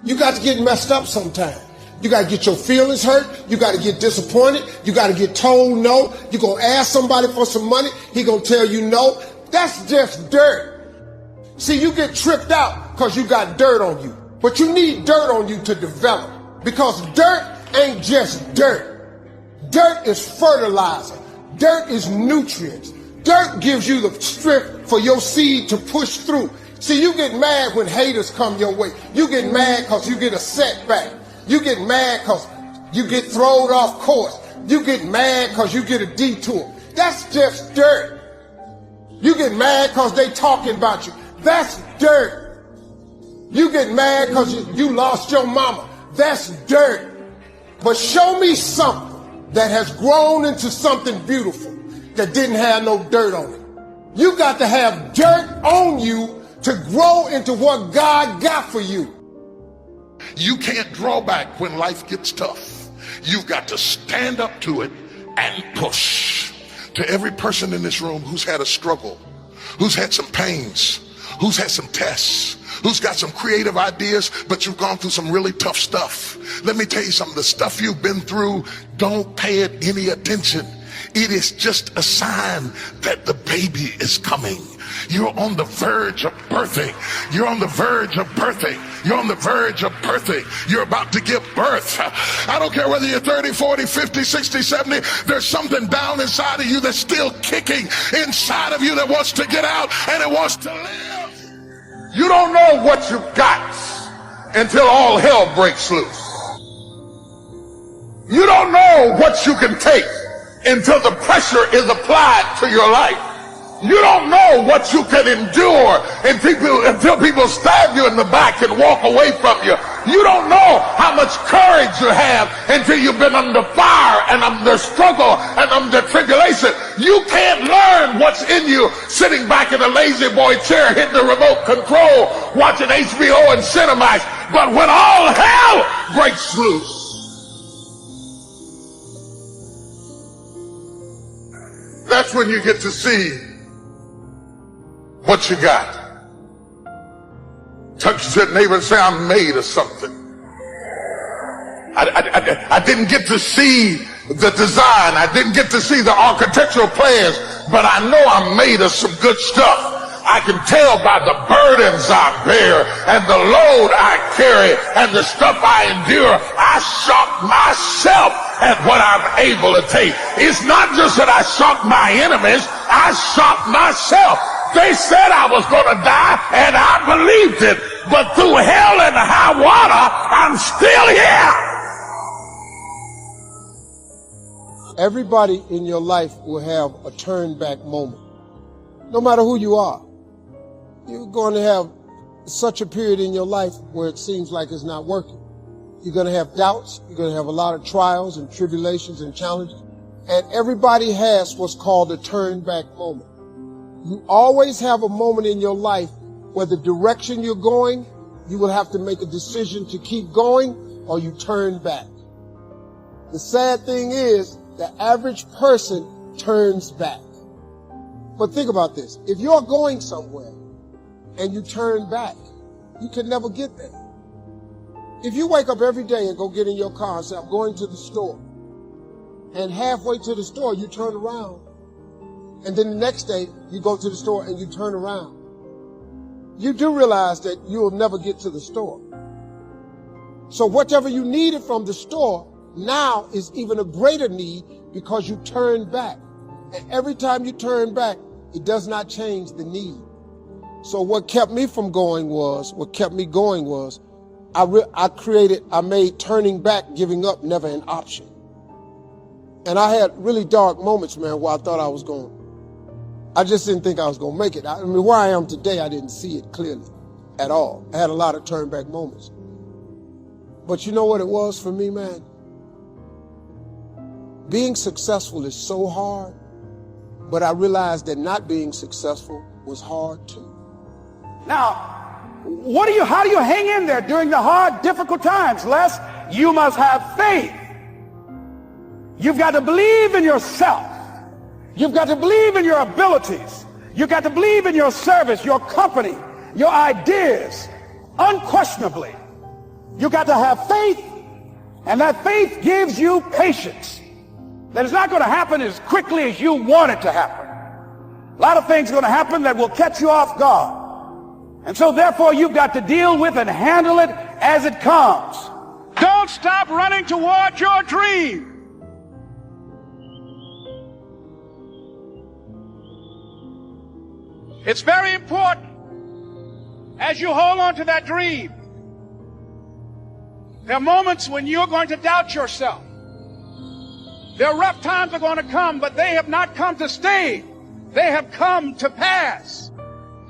You got to get messed up sometime. You got to get your feelings hurt. You got to get disappointed. You got to get told no. You're going to ask somebody for some money. He going to tell you no. That's just dirt. See, you get tripped out because you got dirt on you. But you need dirt on you to develop. Because dirt ain't just dirt. Dirt is fertilizer. Dirt is nutrients. Dirt gives you the strength for your seed to push through. See, you get mad when haters come your way. You get mad because you get a setback. You get mad because you get thrown off course. You get mad because you get a detour. That's just dirt. You get mad because they talking about you. That's dirt. You get mad because you lost your mama. That's dirt. But show me something that has grown into something beautiful that didn't have no dirt on it. You got to have dirt on you to grow into what God got for you. You can't draw back when life gets tough. You've got to stand up to it and push. To every person in this room who's had a struggle, who's had some pains, who's had some tests, who's got some creative ideas, but you've gone through some really tough stuff. Let me tell you something, the stuff you've been through, don't pay it any attention. It is just a sign that the baby is coming. You're on the verge of birthing. You're on the verge of birthing. You're on the verge of birthing. You're about to give birth. I don't care whether you're 30, 40, 50, 60, 70. There's something down inside of you that's still kicking inside of you that wants to get out and it wants to live. You don't know what you've got until all hell breaks loose. You don't know what you can take until the pressure is applied to your life. You don't know what you can endure until people stab you in the back and walk away from you. You don't know how much courage you have until you've been under fire and under struggle and under tribulation. You can't learn what's in you sitting back in a lazy boy chair hitting the remote control watching HBO and Cinemax. But when all hell breaks loose, that's when you get to see what you got. Touch your neighbor and say, I'm made of something. I didn't get to see the design. I didn't get to see the architectural plans, but I know I'm made of some good stuff. I can tell by the burdens I bear and the load I carry and the stuff I endure. I shock myself at what I'm able to take. It's not just that I shock my enemies, I shock myself. They said I was going to die, and I believed it. But through hell and high water, I'm still here. Everybody in your life will have a turn back moment. No matter who you are. You're going to have such a period in your life where it seems like it's not working. You're going to have doubts. You're going to have a lot of trials and tribulations and challenges. And everybody has what's called a turn back moment. You always have a moment in your life where the direction you're going, you will have to make a decision to keep going or you turn back. The sad thing is the average person turns back. But think about this. If you're going somewhere and you turn back, you can never get there. If you wake up every day and go get in your car and say, I'm going to the store, and halfway to the store, you turn around, and then the next day, you go to the store and you turn around, you do realize that you will never get to the store. So whatever you needed from the store now is even a greater need because you turned back. And every time you turn back, it does not change the need. So what kept me going was, I made turning back, giving up, never an option. And I had really dark moments, man, where I thought I just didn't think I was going to make it. I mean, where I am today, I didn't see it clearly at all. I had a lot of turn back moments. But you know what it was for me, man? Being successful is so hard, but I realized that not being successful was hard too. Now, how do you hang in there during the hard, difficult times? Les, you must have faith. You've got to believe in yourself. You've got to believe in your abilities. You've got to believe in your service, your company, your ideas, unquestionably. You got to have faith, and that faith gives you patience. That it's not going to happen as quickly as you want it to happen. A lot of things are going to happen that will catch you off guard. And so therefore you've got to deal with and handle it as it comes. Don't stop running toward your dream. It's very important as you hold on to that dream. There are moments when you're going to doubt yourself. There are rough times are going to come, but they have not come to stay. They have come to pass.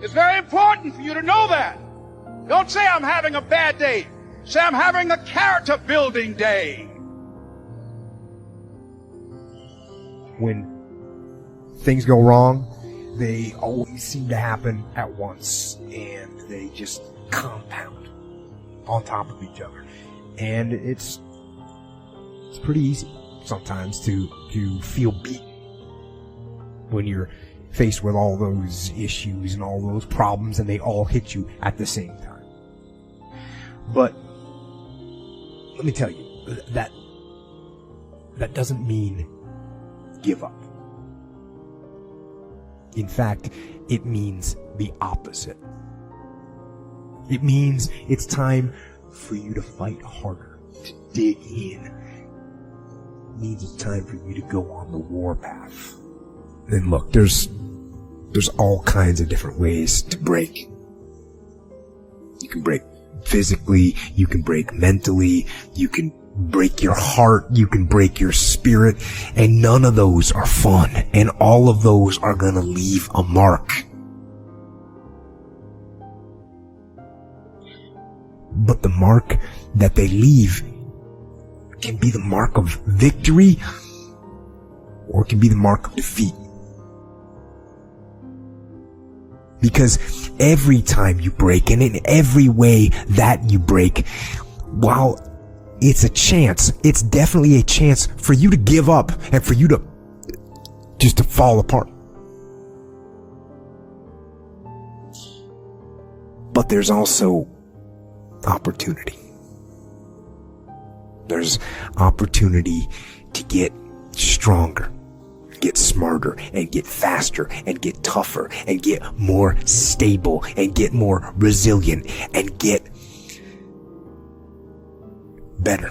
It's very important for you to know that. Don't say I'm having a bad day. Say I'm having a character building day. When things go wrong, they always seem to happen at once, and they just compound on top of each other. And it's pretty easy sometimes to feel beat when you're faced with all those issues and all those problems, and they all hit you at the same time. But let me tell you, that doesn't mean give up. In fact, it means the opposite. It means it's time for you to fight harder, to dig in. It means it's time for you to go on the warpath. And look, there's all kinds of different ways to break. You can break physically, you can break mentally, you can break your heart, you can break your spirit, and none of those are fun, and all of those are gonna leave a mark. But the mark that they leave can be the mark of victory, or it can be the mark of defeat. Because every time you break, and in every way that you break, while it's a chance, it's definitely a chance for you to give up and for you to just to fall apart. But there's also opportunity. There's opportunity to get stronger, get smarter, and get faster, and get tougher, and get more stable, and get more resilient, and get better.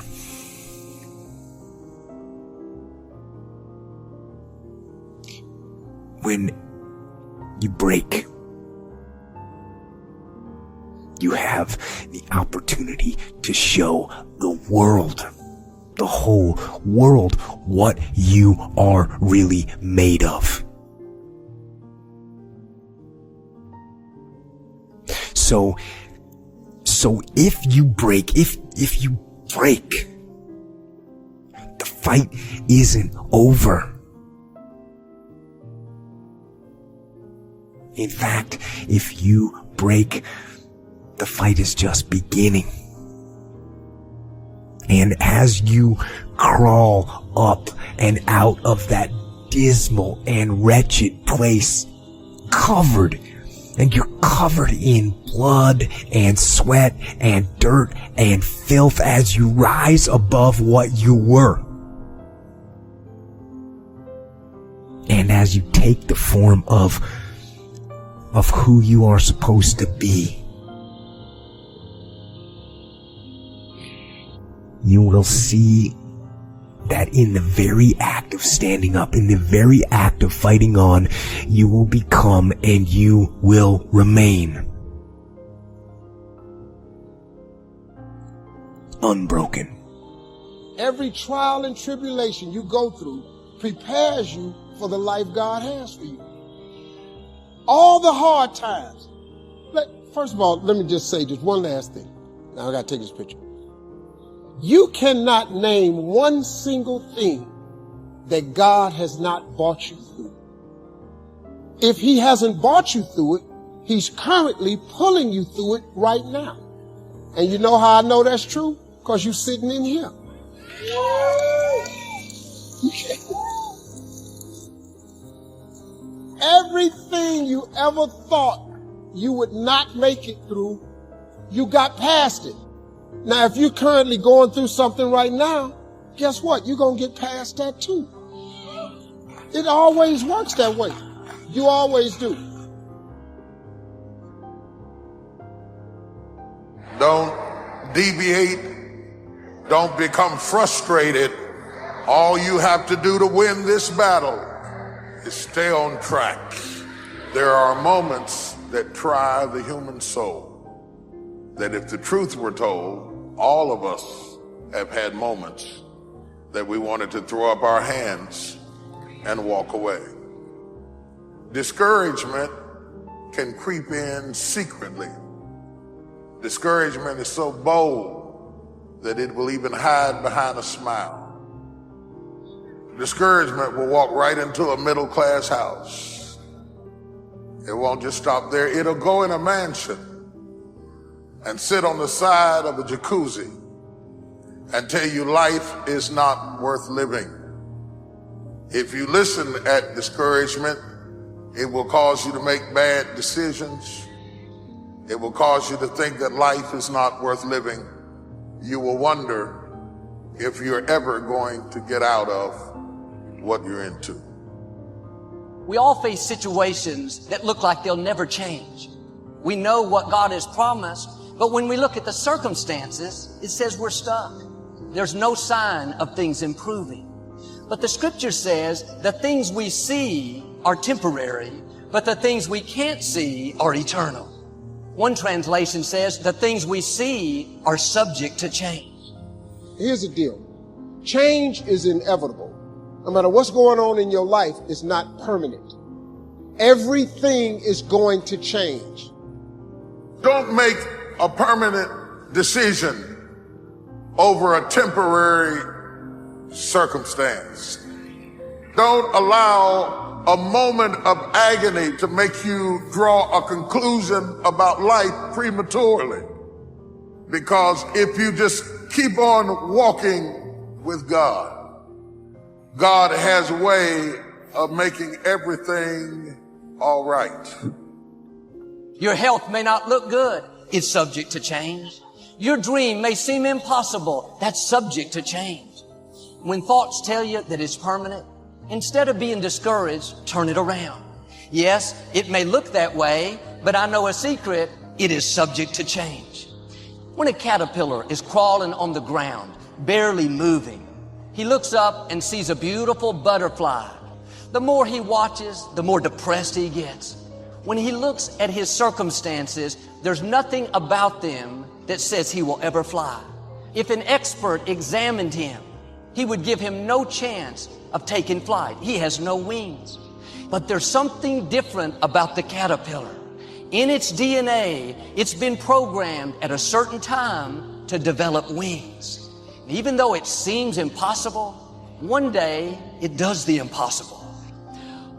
When you break, you have the opportunity to show the world, the whole world, what you are really made of. So if you break, if you break, the fight isn't over. In fact, if you break, the fight is just beginning. And as you crawl up and out of that dismal and wretched place, and you're covered in blood and sweat and dirt and filth as you rise above what you were. And as you take the form of who you are supposed to be, you will see that in the very act of standing up, in the very act of fighting on, you will become and you will remain unbroken. Every trial and tribulation you go through prepares you for the life God has for you. All the hard times. First of all, let me just say just one last thing. Now I gotta take this picture. You cannot name one single thing that God has not brought you through. If he hasn't brought you through it, he's currently pulling you through it right now. And you know how I know that's true? Because you're sitting in here. Everything you ever thought you would not make it through, you got past it. Now, if you're currently going through something right now, guess what? You're going to get past that too. It always works that way. You always do. Don't deviate. Don't become frustrated. All you have to do to win this battle is stay on track. There are moments that try the human soul, that if the truth were told, all of us have had moments that we wanted to throw up our hands and walk away. Discouragement can creep in secretly. Discouragement is so bold that it will even hide behind a smile. Discouragement will walk right into a middle-class house. It won't just stop there. It'll go in a mansion and sit on the side of a jacuzzi and tell you life is not worth living. If you listen at discouragement, it will cause you to make bad decisions. It will cause you to think that life is not worth living. You will wonder if you're ever going to get out of what you're into. We all face situations that look like they'll never change. We know what God has promised, but when we look at the circumstances, it says we're stuck. There's no sign of things improving. But the scripture says the things we see are temporary, but the things we can't see are eternal. One translation says the things we see are subject to change. Here's the deal. Change is inevitable. No matter what's going on in your life, it's not permanent. Everything is going to change. Don't make a permanent decision over a temporary circumstance. Don't allow a moment of agony to make you draw a conclusion about life prematurely. Because if you just keep on walking with God, God has a way of making everything all right. Your health may not look good. It's subject to change. Your dream may seem impossible. That's subject to change. When thoughts tell you that it's permanent, instead of being discouraged, turn it around. Yes, it may look that way, but I know a secret. It is subject to change. When a caterpillar is crawling on the ground, barely moving, he looks up and sees a beautiful butterfly. The more he watches, the more depressed he gets. When he looks at his circumstances, there's nothing about them that says he will ever fly. If an expert examined him, he would give him no chance of taking flight. He has no wings. But there's something different about the caterpillar. In its DNA, it's been programmed at a certain time to develop wings. Even though it seems impossible, one day it does the impossible.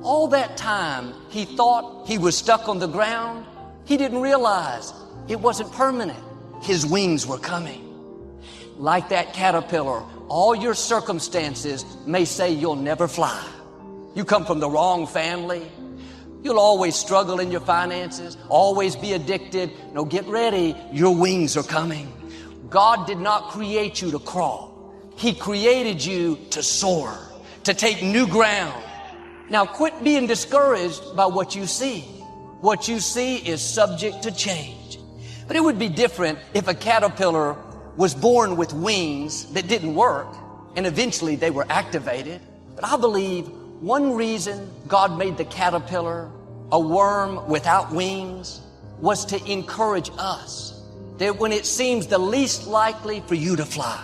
All that time he thought he was stuck on the ground, he didn't realize it wasn't permanent. His wings were coming. Like that caterpillar, all your circumstances may say you'll never fly. You come from the wrong family. You'll always struggle in your finances, always be addicted. No, get ready. Your wings are coming. God did not create you to crawl. He created you to soar, to take new ground. Now quit being discouraged by what you see. What you see is subject to change. But it would be different if a caterpillar was born with wings that didn't work and eventually they were activated. But I believe one reason God made the caterpillar a worm without wings was to encourage us that when it seems the least likely for you to fly,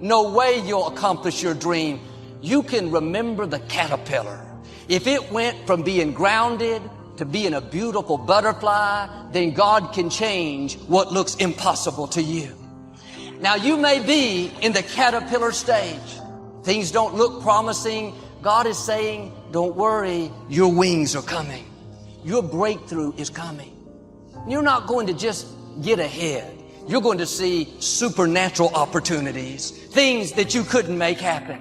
no way you'll accomplish your dream, you can remember the caterpillar. If it went from being grounded to being a beautiful butterfly, then God can change what looks impossible to you. Now you may be in the caterpillar stage. Things don't look promising. God is saying, don't worry, your wings are coming. Your breakthrough is coming. You're not going to just get ahead. You're going to see supernatural opportunities, things that you couldn't make happen.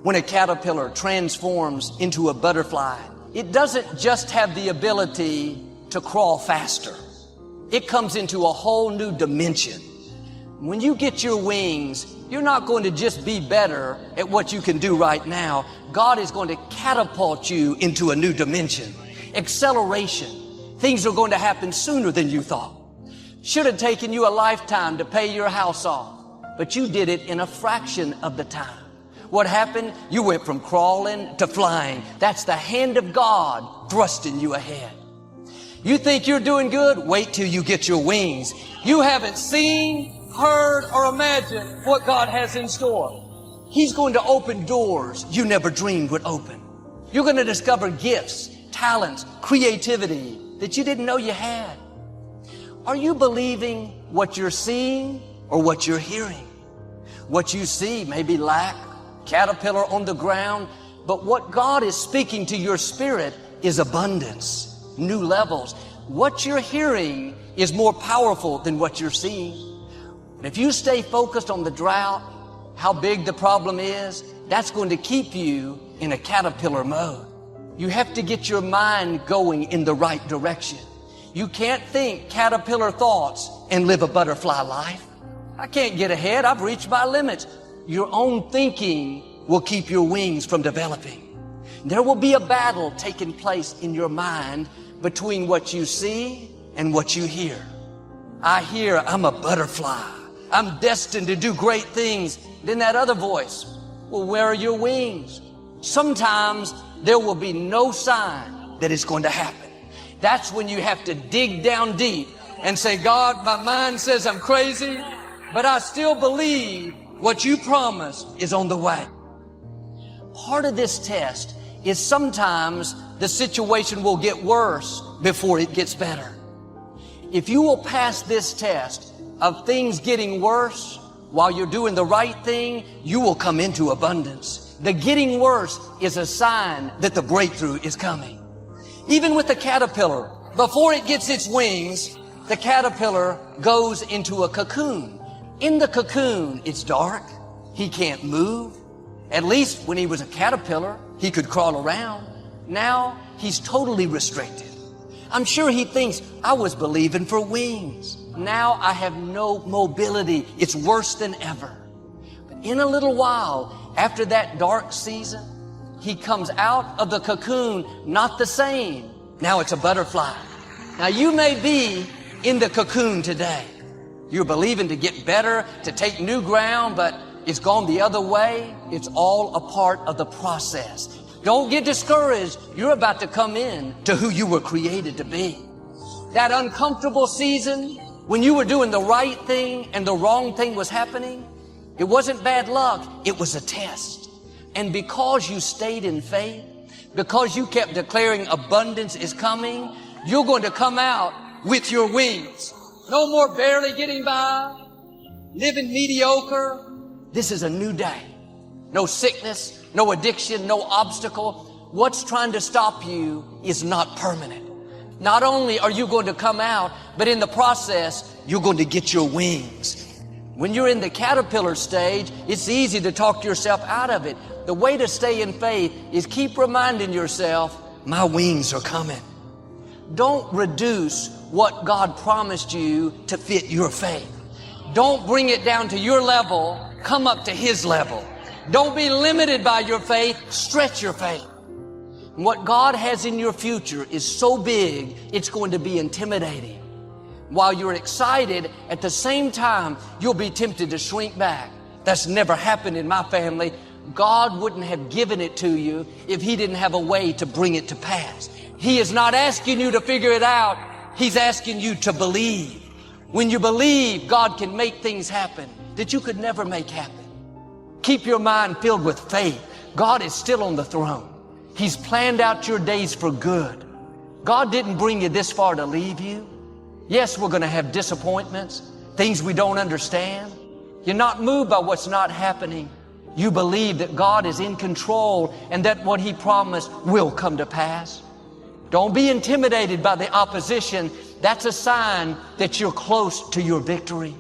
When a caterpillar transforms into a butterfly, it doesn't just have the ability to crawl faster. It comes into a whole new dimension. When you get your wings, you're not going to just be better at what you can do right now. God is going to catapult you into a new dimension. Acceleration. Things are going to happen sooner than you thought. Should have taken you a lifetime to pay your house off, but you did it in a fraction of the time. What happened? You went from crawling to flying. That's the hand of God thrusting you ahead. You think you're doing good? Wait till you get your wings. You haven't seen, heard, or imagined what God has in store. He's going to open doors you never dreamed would open. You're going to discover gifts, talents, creativity that you didn't know you had. Are you believing what you're seeing or what you're hearing? What you see may be lack, caterpillar on the ground, but what God is speaking to your spirit is abundance, new levels. What you're hearing is more powerful than what you're seeing. But if you stay focused on the drought, how big the problem is, that's going to keep you in a caterpillar mode. You have to get your mind going in the right direction. You can't think caterpillar thoughts and live a butterfly life. I can't get ahead. I've reached my limits. Your own thinking will keep your wings from developing. There will be a battle taking place in your mind between what you see and what you hear. I hear I'm a butterfly. I'm destined to do great things. Then that other voice, well, where are your wings? Sometimes there will be no sign that it's going to happen. That's when you have to dig down deep and say, God, my mind says I'm crazy, but I still believe what you promised is on the way. Part of this test is sometimes the situation will get worse before it gets better. If you will pass this test of things getting worse while you're doing the right thing, you will come into abundance. The getting worse is a sign that the breakthrough is coming. Even with the caterpillar, before it gets its wings, the caterpillar goes into a cocoon. In the cocoon, it's dark. He can't move. At least when he was a caterpillar, he could crawl around. Now, he's totally restricted. I'm sure he thinks, I was believing for wings. Now I have no mobility. It's worse than ever. But in a little while, after that dark season, he comes out of the cocoon, not the same. Now it's a butterfly. Now you may be in the cocoon today. You're believing to get better, to take new ground, but it's gone the other way. It's all a part of the process. Don't get discouraged. You're about to come in to who you were created to be. That uncomfortable season when you were doing the right thing and the wrong thing was happening, it wasn't bad luck. It was a test. And because you stayed in faith, because you kept declaring abundance is coming, you're going to come out with your wings. No more barely getting by, living mediocre. This is a new day. No sickness, no addiction, no obstacle. What's trying to stop you is not permanent. Not only are you going to come out, but in the process, you're going to get your wings. When you're in the caterpillar stage, it's easy to talk yourself out of it. The way to stay in faith is keep reminding yourself, my wings are coming. Don't reduce what God promised you to fit your faith. Don't bring it down to your level. Come up to His level. Don't be limited by your faith. Stretch your faith. What God has in your future is so big, it's going to be intimidating. While you're excited, at the same time, you'll be tempted to shrink back. That's never happened in my family. God wouldn't have given it to you if He didn't have a way to bring it to pass. He is not asking you to figure it out. He's asking you to believe. When you believe, God can make things happen that you could never make happen. Keep your mind filled with faith. God is still on the throne. He's planned out your days for good. God didn't bring you this far to leave you. Yes, we're going to have disappointments, things we don't understand. You're not moved by what's not happening. You believe that God is in control and that what He promised will come to pass. Don't be intimidated by the opposition. That's a sign that you're close to your victory.